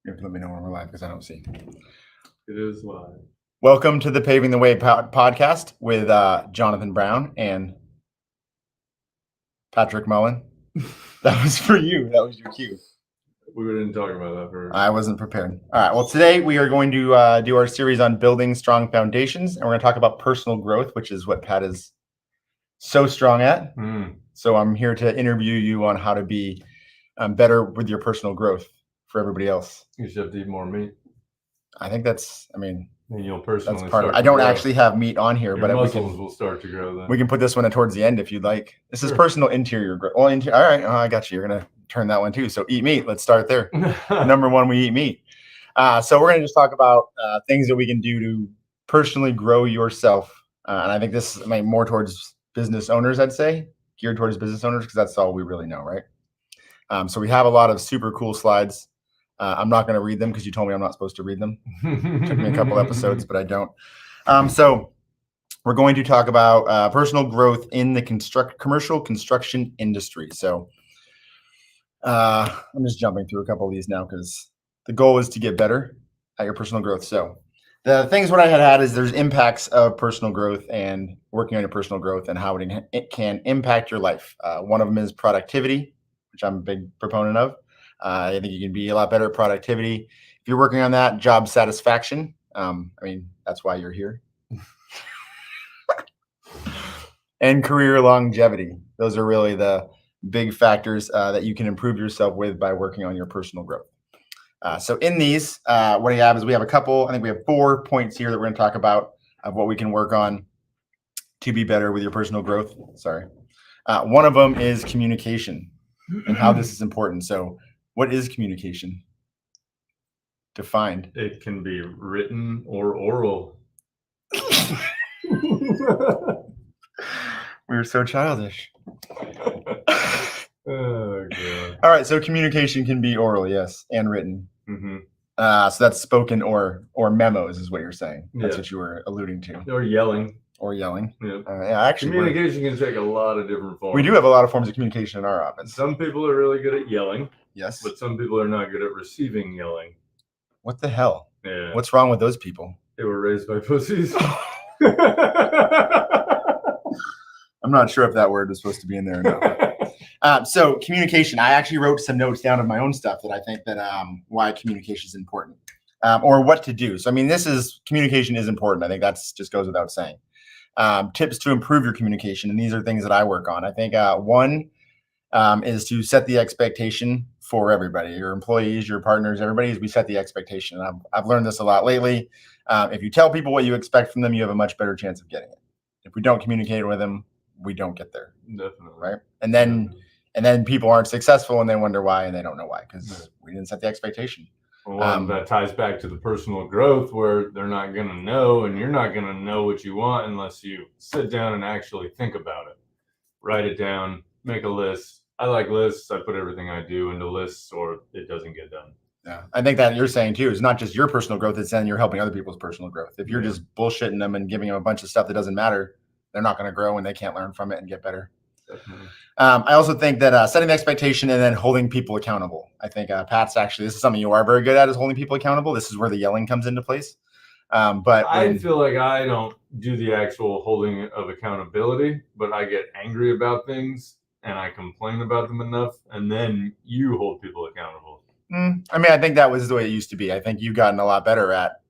You have to let me know when we're live because I don't see. It is live. Welcome to the Paving the Way podcast with Jonathan Brown and Patrick Mullen. That was for you. That was your cue. We didn't talk about that first. I wasn't prepared. All right. Well, today we are going to do our series on building strong foundations, and we're going to talk about personal growth, which is what Pat is so strong at. So I'm here to interview you on how to be better with your personal growth for everybody else. You should have to eat more meat. I think that's, I mean, and you'll personally that's part of it. I don't actually have meat on here, Your but muscles will start to grow then. We can put this one towards the end if you'd like. This is personal interior growth. Well, all right. I got you. You're going to turn that one too. So eat meat. Let's start there. Number one, we eat meat. So we're going to just talk about things that we can do to personally grow yourself. And I think this is more towards business owners, I'd say, geared towards business owners, because that's all we really know, right? So we have a lot of super cool slides. I'm not going to read them because you told me I'm not supposed to read them. It took me a couple episodes, but I don't. So we're going to talk about personal growth in the commercial construction industry. So I'm just jumping through a couple of these now because the goal is to get better at your personal growth. So the things what I had is there's impacts of personal growth and working on your personal growth and how it can impact your life. One of them is productivity, which I'm a big proponent of. I think you can be a lot better at productivity. If you're working on that, job satisfaction. That's why you're here. And career longevity. Those are really the big factors that you can improve yourself with by working on your personal growth. So in these, what we have is we have a couple, I think we have 4 points here that we're going to talk about of what we can work on to be better with your personal growth. Sorry. One of them is communication and how this is important. So what is communication? Defined. It can be written or oral. We're so childish. Oh, God. All right. So communication can be oral, yes, and written. Mm-hmm. So that's spoken or memos is what you're saying. That's what you were alluding to. Or yelling. Yeah. Actually, communication can take a lot of different forms. We do have a lot of forms of communication in our office. Some people are really good at yelling. Yes. But some people are not good at receiving yelling. What the hell? Yeah. What's wrong with those people? They were raised by pussies. I'm not sure if that word was supposed to be in there or not. So communication, I actually wrote some notes down of my own stuff that I think that why communication is important or what to do. So, communication is important. I think that's just goes without saying. Tips to improve your communication. And these are things that I work on. I think one is to set the expectation for everybody, your employees, your partners, everybody, is we set the expectation. And I've learned this a lot lately. If you tell people what you expect from them, you have a much better chance of getting it. If we don't communicate with them, we don't get there. Definitely. Right. And then people aren't successful and they wonder why and they don't know why because we didn't set the expectation. Well, that ties back to the personal growth where they're not going to know and you're not going to know what you want unless you sit down and actually think about it. Write it down, make a list. I like lists. I put everything I do into lists or it doesn't get done. Yeah. I think that you're saying too is not just your personal growth, it's then you're helping other people's personal growth. If you're just bullshitting them and giving them a bunch of stuff that doesn't matter, they're not going to grow and they can't learn from it and get better. Definitely. I also think that setting the expectation and then holding people accountable. I think Pat's actually, this is something you are very good at is holding people accountable. This is where the yelling comes into place. But I feel like I don't do the actual holding of accountability, but I get angry about things and I complain about them enough. And then you hold people accountable. I think that was the way it used to be. I think you've gotten a lot better at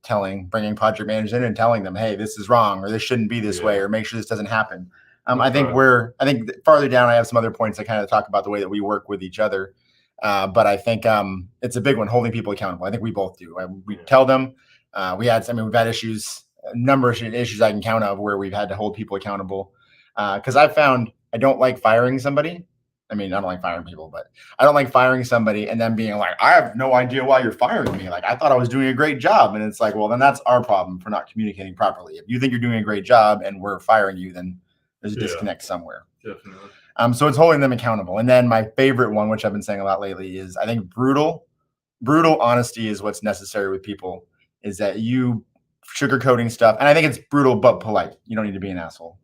bringing project managers in and telling them, hey, this is wrong, or this shouldn't be this way, or make sure this doesn't happen. I think farther down, I have some other points that kind of talk about the way that we work with each other. But I think it's a big one, holding people accountable. I think we both do. We tell them we've had issues, a number of issues I can count of where we've had to hold people accountable. Because I've found I don't like firing somebody. I don't like firing people, but I don't like firing somebody and then being like, I have no idea why you're firing me. Like, I thought I was doing a great job. And it's like, well, then that's our problem for not communicating properly. If you think you're doing a great job and we're firing you, then there's a disconnect somewhere. Definitely. So it's holding them accountable. And then my favorite one, which I've been saying a lot lately, is I think brutal honesty is what's necessary with people, is that you sugarcoating stuff. And I think it's brutal, but polite. You don't need to be an asshole.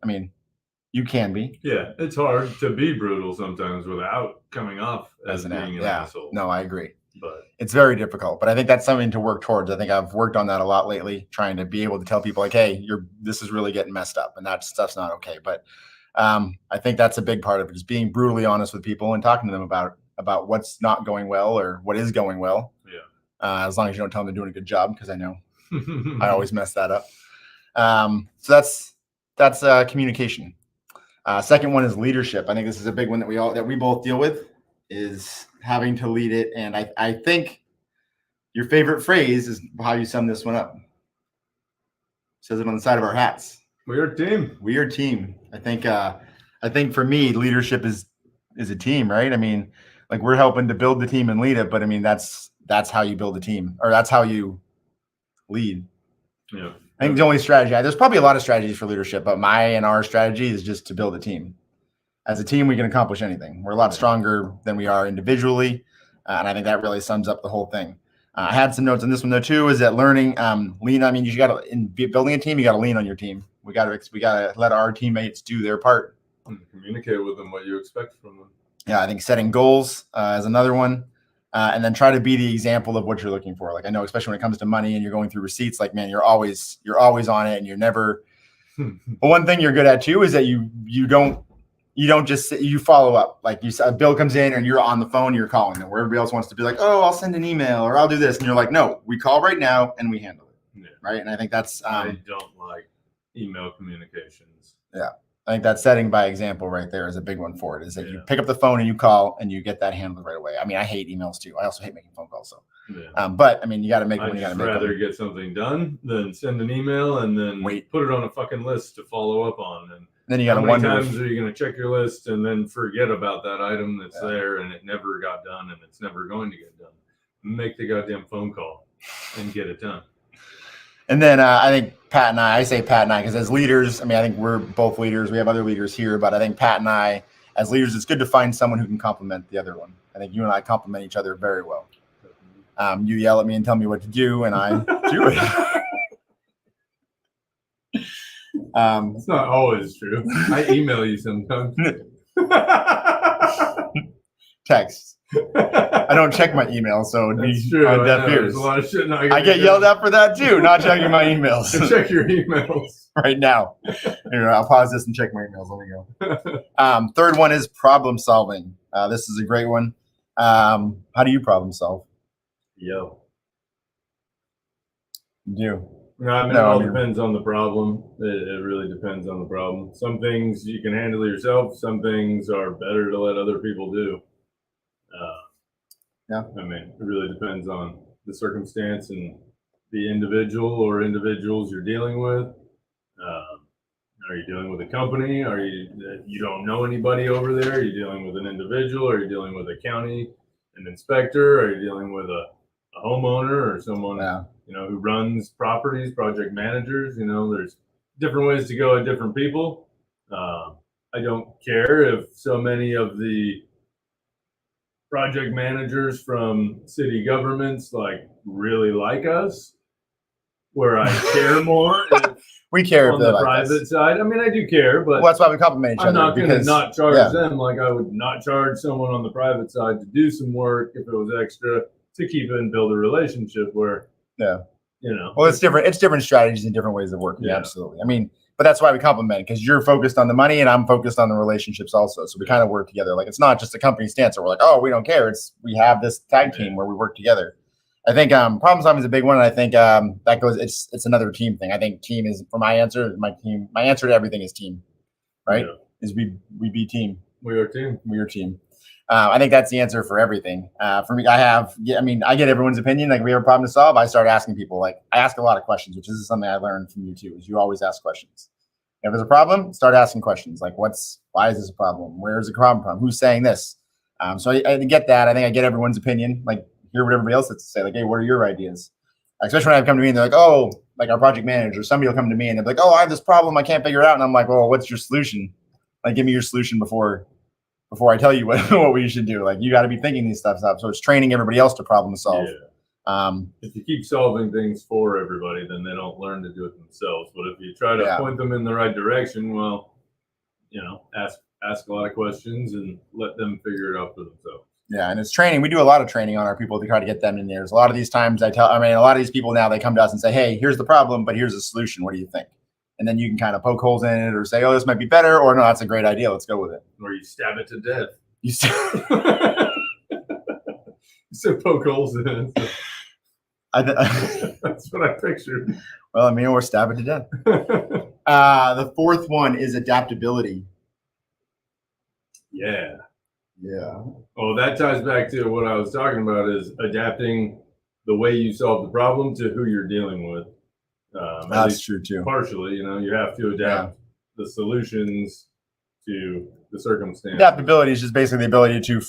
You can be. Yeah, it's hard to be brutal sometimes without coming off as being an asshole. No, I agree. But it's very difficult. But I think that's something to work towards. I think I've worked on that a lot lately, trying to be able to tell people like, hey, this is really getting messed up, and that stuff's not okay. But I think that's a big part of it, is being brutally honest with people and talking to them about what's not going well or what is going well. Yeah. As long as you don't tell them they're doing a good job, because I know I always mess that up. So that's communication. Second one is leadership. I think this is a big one that we both deal with, is having to lead it. And I think your favorite phrase is how you sum this one up. It says it on the side of our hats. We are a team. We are a team. I think for me, leadership is a team, right? I mean, like, we're helping to build the team and lead it, but I mean, that's how you build a team, or that's how you lead. Yeah. I think the only strategy, there's probably a lot of strategies for leadership, but our strategy is just to build a team. As a team, we can accomplish anything. We're a lot stronger than we are individually. And I think that really sums up the whole thing. I had some notes on this one though too, is that learning, lean. I mean, you got to, in building a team, you got to lean on your team. We got to let our teammates do their part. And communicate with them what you expect from them. Yeah. I think setting goals is another one. And then try to be the example of what you're looking for. Like, I know, especially when it comes to money and you're going through receipts, like, man, you're always on it, and you're never, but one thing you're good at too is that you don't just you follow up. Like, a bill comes in and you're on the phone, you're calling them, where everybody else wants to be like, oh, I'll send an email or I'll do this. And you're like, no, we call right now and we handle it. Yeah. Right. And I think that's, I don't like email communications. Yeah. I think that setting by example right there is a big one for it, is that you pick up the phone and you call and you get that handled right away. I mean, I hate emails too. I also hate making phone calls. So, but I mean, you got to make them when you got to make them. I'd rather get something done than send an email and then put it on a fucking list to follow up on. And then you got to wonder, how many times are you going to check your list and then forget about that item that's there and it never got done and it's never going to get done? Make the goddamn phone call and get it done. And then I think Pat and I say Pat and I, because as leaders, I mean, I think we're both leaders. We have other leaders here, but I think Pat and I, as leaders, it's good to find someone who can complement the other one. I think you and I complement each other very well. You yell at me and tell me what to do, and I do it. It's not always true. I email you sometimes. Text. I don't check my email, so that's true. On deaf ears. There's a lot of shit I get yelled at for that too, not checking my emails. Check your emails right now. Here, I'll pause this and check my emails. Let me go. Third one is problem solving. This is a great one. How do you problem solve? Yo. You. No, I mean, it all depends on the problem. It really depends on the problem. Some things you can handle yourself. Some things are better to let other people do. Yeah. I mean, it really depends on the circumstance and the individual or individuals you're dealing with. Are you dealing with a company? Are you don't know anybody over there? Are you dealing with an individual? Are you dealing with a county, an inspector? Are you dealing with a homeowner or someone who runs properties, project managers? There's different ways to go at different people. I don't care if so many of the project managers from city governments really like us. Where I care more, we care on the private side. I mean, I do care, but that's why we compliment each other. I'm not going to not charge them like I would not charge someone on the private side to do some work if it was extra, to keep and build a relationship where, well, it's different. It's different strategies and different ways of working. Yeah. Absolutely. I mean, but that's why we compliment, because you're focused on the money and I'm focused on the relationships also. So we kind of work together. Like, it's not just a company stance where we're like, oh, we don't care. We have this tag team where we work together. I think problem solving is a big one. And I think that goes, it's another team thing. I think team is, for my answer, my answer to everything is team, right? Yeah. Is we be team. We are team. We are team. I think that's the answer for everything. For me, I get everyone's opinion. Like, we have a problem to solve, I start asking people. Like, I ask a lot of questions, which is something I learned from you too, is you always ask questions. If there's a problem, start asking questions. Like, why is this a problem? Where is the problem from? Who's saying this? So I get that. I think I get everyone's opinion. Like, hear what everybody else has to say. Like, hey, what are your ideas? Especially when I come to me and they're like, oh, like our project manager, somebody will come to me and they're like, oh, I have this problem, I can't figure it out. And I'm like, well, what's your solution? Like, give me your solution before I tell you what we should do. Like, you got to be thinking these stuff up. So it's training everybody else to problem solve. Yeah. If you keep solving things for everybody, then they don't learn to do it themselves. But if you try to point them in the right direction, well, ask a lot of questions and let them figure it out for themselves. Yeah, and it's training. We do a lot of training on our people to try to get them in there. There's a lot of these times a lot of these people now, they come to us and say, hey, here's the problem, but here's the solution. What do you think? And then you can kind of poke holes in it or say, oh, this might be better, or no, that's a great idea. Let's go with it. Or you stab it to death. You said poke holes in it. So. That's what I pictured. Well, I mean, or stab it to death. The fourth one is adaptability. Yeah. Yeah. Well, that ties back to what I was talking about, is adapting the way you solve the problem to who you're dealing with. That's true too. Partially, you have to adapt the solutions to the circumstance. Adaptability is just basically the ability to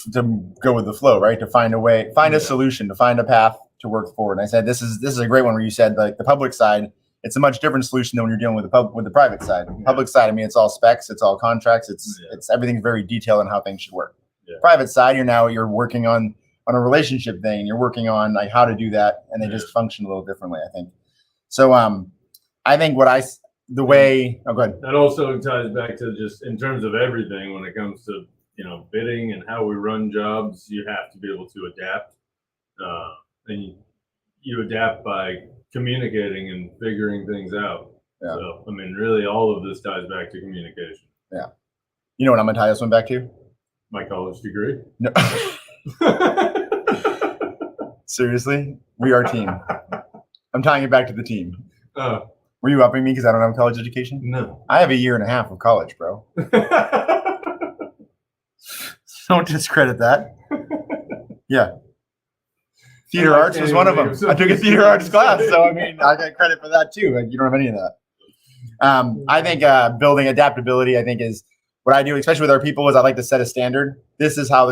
go with the flow, right? To find a way, find a solution, to find a path to work forward. And I said this is a great one where you said, like, the public side, it's a much different solution than when you're dealing with the private side. Public side, I mean, it's all specs, it's all contracts, it's everything's very detailed on how things should work. Private side, you're working on a relationship thing. You're working on like how to do that, and they just function a little differently, I think. So I think go ahead. That also ties back to just in terms of everything when it comes to bidding and how we run jobs. You have to be able to adapt, and you adapt by communicating and figuring things out. Yeah. So I mean, really, all of this ties back to communication. Yeah. You know what I'm gonna tie this one back to? My college degree. No. Seriously, we are a team. I'm tying it back to the team. Oh. Were you upping me because I don't have college education? No. I have a year and a half of college, bro. Don't discredit that. Yeah. Theater arts was one of them. I took a theater arts class, so I mean, I get credit for that too. You don't have any of that. I think building adaptability, I think, is what I do, especially with our people, is I like to set a standard. This is how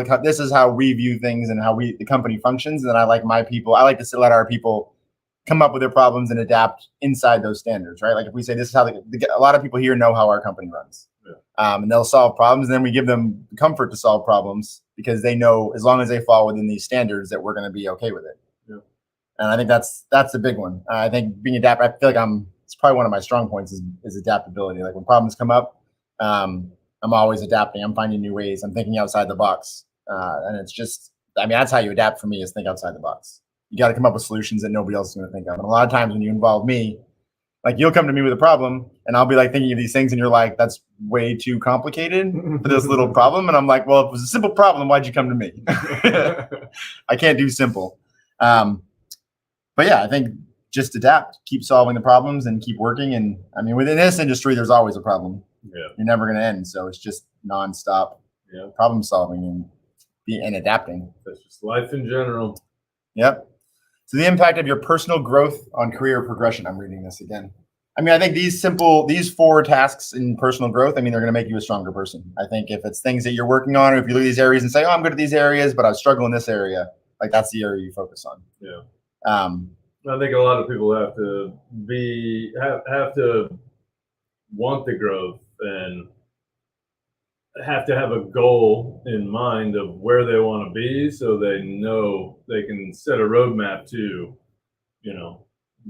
we view things and how the company functions. And then I like to let our people come up with their problems and adapt inside those standards, right? Like if we say this is how a lot of people here know how our company runs, and they'll solve problems. And then we give them comfort to solve problems because they know as long as they fall within these standards that we're going to be okay with it. Yeah. And I think that's a big one. I think being adaptable, I feel like it's probably one of my strong points is adaptability. Like when problems come up, I'm always adapting. I'm finding new ways. I'm thinking outside the box. And it's just, I mean, that's how you adapt for me, is think outside the box. You got to come up with solutions that nobody else is going to think of. And a lot of times when you involve me, like you'll come to me with a problem and I'll be like thinking of these things and you're like, that's way too complicated for this little problem. And I'm like, well, if it was a simple problem, why'd you come to me? I can't do simple. But yeah, I think just adapt, keep solving the problems and keep working. And I mean, within this industry, there's always a problem. Yeah. You're never going to end. So it's just nonstop problem solving and adapting. That's just life in general. Yep. So the impact of your personal growth on career progression. I'm reading this again. I mean, I think these 4 tasks in personal growth, I mean, they're going to make you a stronger person. I think if it's things that you're working on, or if you look at these areas and say, oh, I'm good at these areas, but I struggle in this area, like that's the area you focus on. Yeah. I think a lot of people have to want the growth and have to have a goal in mind of where they want to be, so they know they can set a roadmap to,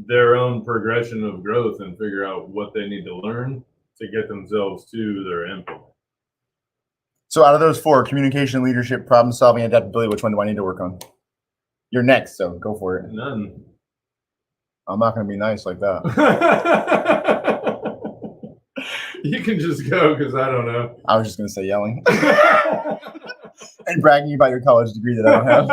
their own progression of growth and figure out what they need to learn to get themselves to their endpoint. So out of those 4, communication, leadership, problem solving, adaptability, which one do I need to work on? You're next, so go for it. None. I'm not going to be nice like that. You can just go, because I don't know. I was just going to say yelling. And bragging about your college degree that I don't have.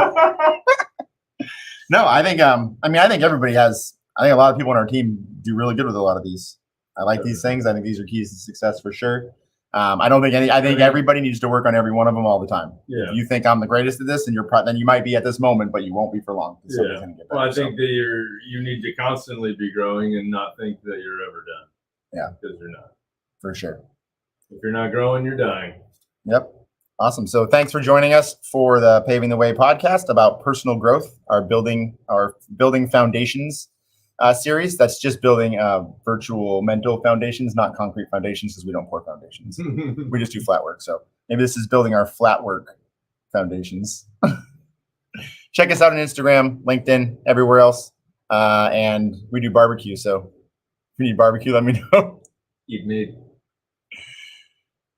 No, I think, I think everybody has, I think a lot of people on our team do really good with a lot of these. I like these things. I think these are keys to success for sure. I think everybody needs to work on every one of them all the time. Yeah. If you think I'm the greatest at this, and then you might be at this moment, but you won't be for long. Yeah. Well, I think that you need to constantly be growing and not think that you're ever done. Yeah. Because you're not. For sure. If you're not growing, you're dying. Yep. Awesome. So thanks for joining us for the Paving the Way podcast about personal growth, our building foundations series. That's just building virtual mental foundations, not concrete foundations, because we don't pour foundations. We just do flat work. So maybe this is building our flat work foundations. Check us out on Instagram, LinkedIn, everywhere else. And we do barbecue. So if you need barbecue, let me know. Eat meat.